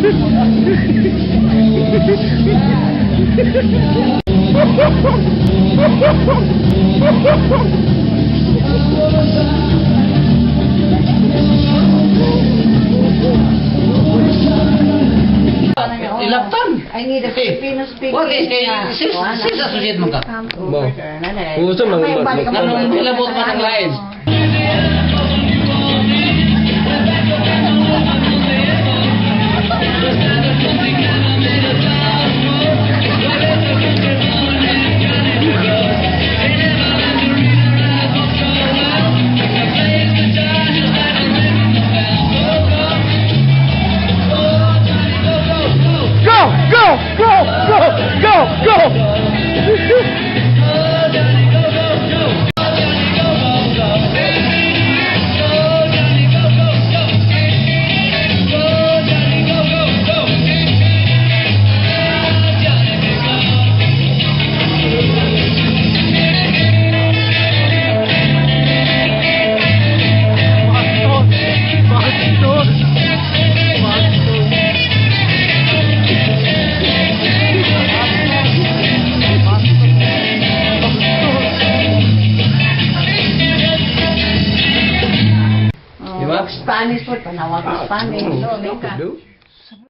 Ilaptan. I need a Filipino speaker. Okay, sa susit mo ka. Mo. Gusto nang umat. Nang ilabot man ang lain. Spanish po, panawag Spanish.